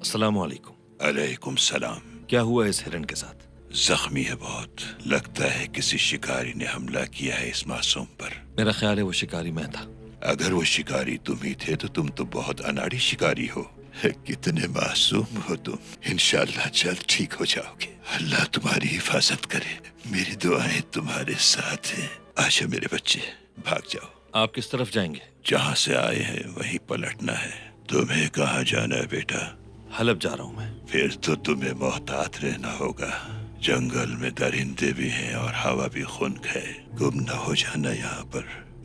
अस्सलाम वालेकुम। अलैकुम सलाम। क्या हुआ इस हिरन के साथ? जख्मी है बहुत, लगता है किसी शिकारी ने हमला किया है इस मासूम पर। मेरा ख्याल है वो शिकारी मैं था। अगर वो शिकारी तुम ही थे तो तुम तो बहुत अनाड़ी शिकारी हो। कितने मासूम हो तुम। इंशाल्लाह जल्द ठीक हो जाओगे। अल्लाह तुम्हारी हिफाजत करे। मेरी दुआएं तुम्हारे साथ हैं। आशा मेरे बच्चे, भाग जाओ। आप किस तरफ जाएंगे? जहाँ से आए हैं वहीं पलटना है। तुम्हें कहाँ जाना है बेटा? हलब जा रहा हूँ मैं। फिर तो तुम्हें मोहतात रहना होगा। जंगल में दरिंदे भी हैं और हवा भी खुनक है। गुम न हो जाना यहाँ पर।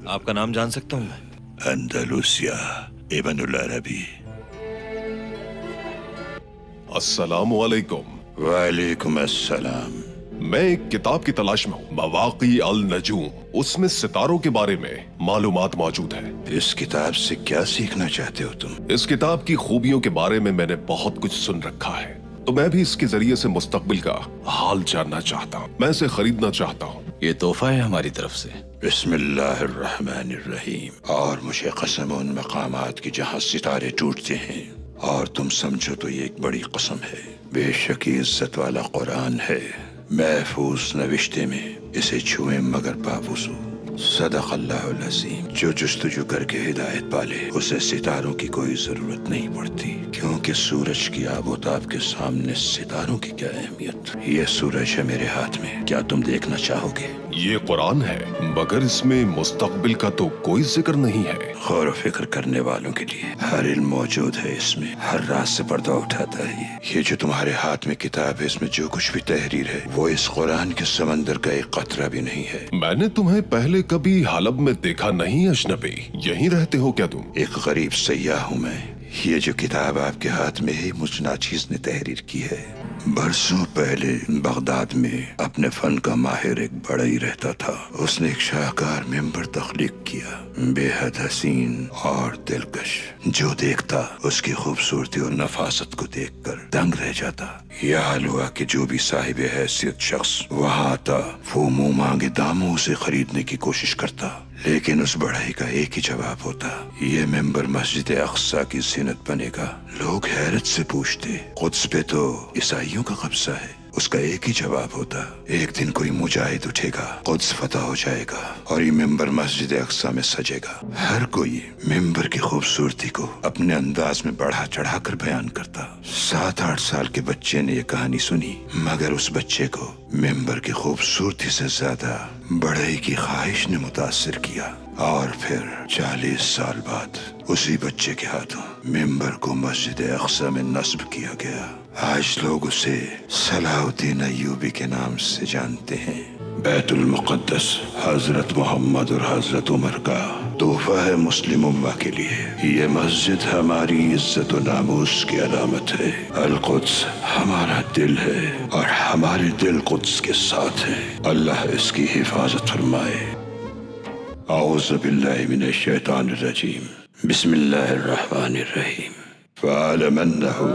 आपका नाम जान सकता हूँ मैं? अंदलुसिया इब्नुल अरबी। अस्सलामु अलैकुम। वालेकुम अस्सलाम। मैं एक किताब की तलाश में हूँ, मवाक़ी अल नजूम। उसमें सितारों के बारे में मालूमात मौजूद है। इस किताब से क्या सीखना चाहते हो तुम? इस किताब की खूबियों के बारे में मैंने बहुत कुछ सुन रखा है, तो मैं भी इसके जरिए से मुस्तकबिल का हाल जानना चाहता हूँ। मैं इसे खरीदना चाहता हूँ। ये तोहफा है हमारी तरफ से। बिस्मिल्लाहिर्रहमानिर्रहीम। और मुझे कसम उन मकामात की जहाँ सितारे टूटते हैं, और तुम समझो तो ये एक बड़ी कसम है। बेशक ये इज्जत वाला कुरान है, महफूज नविश्ते में। इसे छुए मगर बावुज़ू। सदक़ल्लाहुल अज़ीम। जो जुस्तजू करके हिदायत पाले उसे सितारों की कोई जरूरत नहीं पड़ती, क्योंकि सूरज की आबोताब के सामने सितारों की क्या अहमियत। ये सूरज है मेरे हाथ में, क्या तुम देखना चाहोगे? ये कुरान है, मगर इसमें मुस्तकबिल का तो कोई जिक्र नहीं है। गौर फिक्र करने वालों के लिए हर इल्म मौजूद है इसमें। हर रात से पर्दा उठाता है ये जो तुम्हारे हाथ में किताब है, इसमें जो कुछ भी तहरीर है वो इस कुरान के समंदर का एक कतरा भी नहीं है। मैंने तुम्हें पहले कभी हलब में देखा नहीं अजनबी। यहीं रहते हो क्या तुम? एक गरीब सयाह हूँ मैं। ये जो किताब आपके हाथ में है मुझ नाचीज ने तहरीर की है। बरसों पहले बगदाद में अपने फन का माहिर एक बड़ा ही रहता था। उसने एक शाहकार मेंबर तख्लीक किया, बेहद हसीन और दिलकश। जो देखता उसकी खूबसूरती और नफासत को देखकर दंग रह जाता। यह हाल हुआ कि जो भी साहिब हैसियत शख्स वहाँ आता, वो मुंह मांगे दामों उसे खरीदने की कोशिश करता, लेकिन उस बढ़ई का एक ही जवाब होता, ये मेंबर मस्जिद अक्सा की ज़ीनत बनेगा। लोग हैरत से पूछते, कुद्स पे तो ईसाइयों का कब्जा है। उसका एक ही जवाब होता, एक दिन कोई मुजाहिद उठेगा, कुद्स फतह हो जाएगा और ये मेंबर मस्जिद अक्सा में सजेगा। हर कोई मेंबर की खूबसूरती को अपने अंदाज में बढ़ा चढ़ा कर बयान करता। 7-8 साल के बच्चे ने ये कहानी सुनी, मगर उस बच्चे को मेंबर की खूबसूरती से ज्यादा बढ़ई की ख्वाहिश ने मुतासिर किया। और फिर 40 साल बाद उसी बच्चे के हाथों मेंबर को मस्जिद अक्सा में नस्ब किया गया। आज लोग उसे सलाहुद्दीन अय्यूबी के नाम से जानते हैं। बैतुल मुक़द्दस हजरत मोहम्मद और हजरत उमर का तोहफा है मुस्लिम उम्मा के लिए। ये मस्जिद हमारी इज्जत और नामूस की अलामत है। अल कुद्स हमारा दिल है और हमारे दिल कुद्स के साथ है। अल्लाह इसकी हिफाजत फरमाए। औज़ु बिल्लाहि मिनश शैतानिर रजीम। बिस्मिल्लाहिर्रहमानिर रहीम। फ़अलम अन्नहु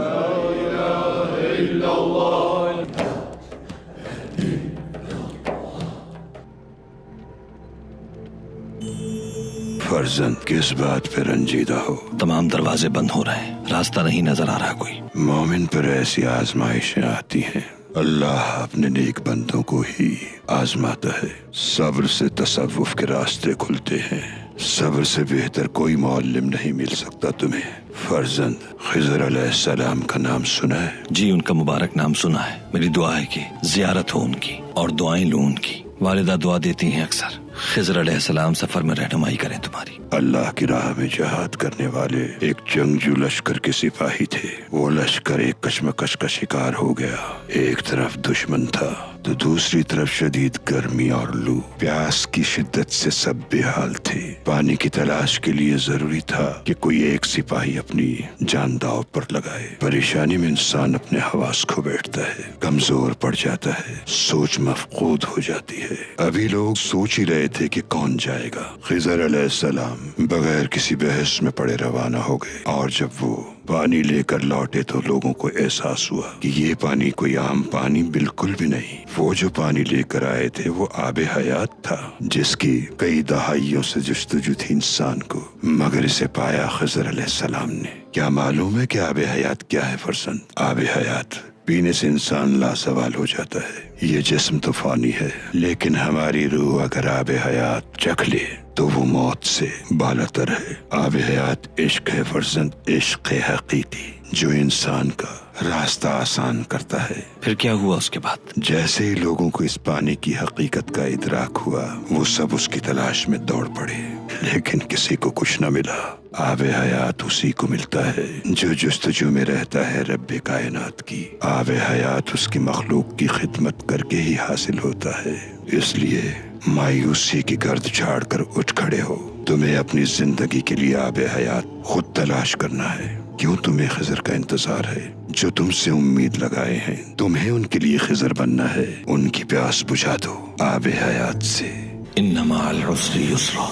फर्जंद किस बात पे रंजीदा हो? तमाम दरवाजे बंद हो रहे हैं, रास्ता नहीं नजर आ रहा कोई। मोमिन पर ऐसी आजमाइशें आती हैं, अल्लाह अपने नेक बंदों को ही आजमाता है। सब्र से तसव्वुफ के रास्ते खुलते हैं। सब्र से बेहतर कोई मुअल्लिम नहीं मिल सकता तुम्हें। फर्जंद खिज़र अलैहिस्सलाम का नाम सुना है? जी, उनका मुबारक नाम सुना है। मेरी दुआ है कि जियारत हो उनकी और दुआएं लूं उनकी। वालिदा दुआ देती हैं अक्सर, खिज़र अलैहिस्सलाम सफर में रहनुमाई करें तुम्हारी। अल्लाह की राह में जहाद करने वाले एक जंगजू लश्कर के सिपाही थे। वो लश्कर एक कशमकश का शिकार हो गया। एक तरफ दुश्मन था तो दूसरी तरफ शदीद गर्मी और लू। प्यास की शिद्दत से सब बेहाल थे। पानी की तलाश के लिए जरूरी था कि कोई एक सिपाही अपनी जान दांव पर लगाए। परेशानी में इंसान अपने हवास खो बैठता है, कमजोर पड़ जाता है, सोच मफकूद हो जाती है। अभी लोग सोच ही रहे थे कि कौन जाएगा। खिज़र अलैहिस्सलाम बगैर किसी बहस में पड़े रवाना हो गए, और जब वो पानी लेकर लौटे तो लोगों को एहसास हुआ कि ये पानी कोई आम पानी बिल्कुल भी नहीं। वो जो पानी लेकर आए थे वो आबे हयात था, जिसकी कई दहाइयों से जस्तजू थी इंसान को, मगर इसे पाया खिज़र अलैहिस्सलाम ने। क्या मालूम है कि आबे हयात क्या है फरजंद? आबे हयात पीने से इंसान लासवाल हो जाता है। ये जिस्म तो फानी है, लेकिन हमारी रूह अगर आबे हयात चख ले तो वो मौत से बालातर है। आबे हयात इश्क है फरजंद, इश्क हकीकी, जो इंसान का रास्ता आसान करता है। फिर क्या हुआ उसके बाद? जैसे ही लोगों को इस पानी की हकीकत का इदराक हुआ, वो सब उसकी तलाश में दौड़ पड़े, लेकिन किसी को कुछ न मिला। आबे हयात उसी को मिलता है जो जुस्तजू में रहता है रब्बे कायनात की। आबे हयात उसकी मखलूक की खिदमत करके ही हासिल होता है। इसलिए मायूसी की गर्द झाड़ कर उठ खड़े हो। तुम्हें अपनी जिंदगी के लिए आबे हयात खुद तलाश करना है। क्यों तुम्हें खिज़र का इंतजार है? जो तुमसे उम्मीद लगाए हैं, तुम्हें उनके लिए खिज़र बनना है। उनकी प्यास बुझा दो आबे हयात से। इन्नमा अल उसरी युस्रा,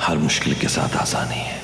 हर मुश्किल के साथ आसानी है।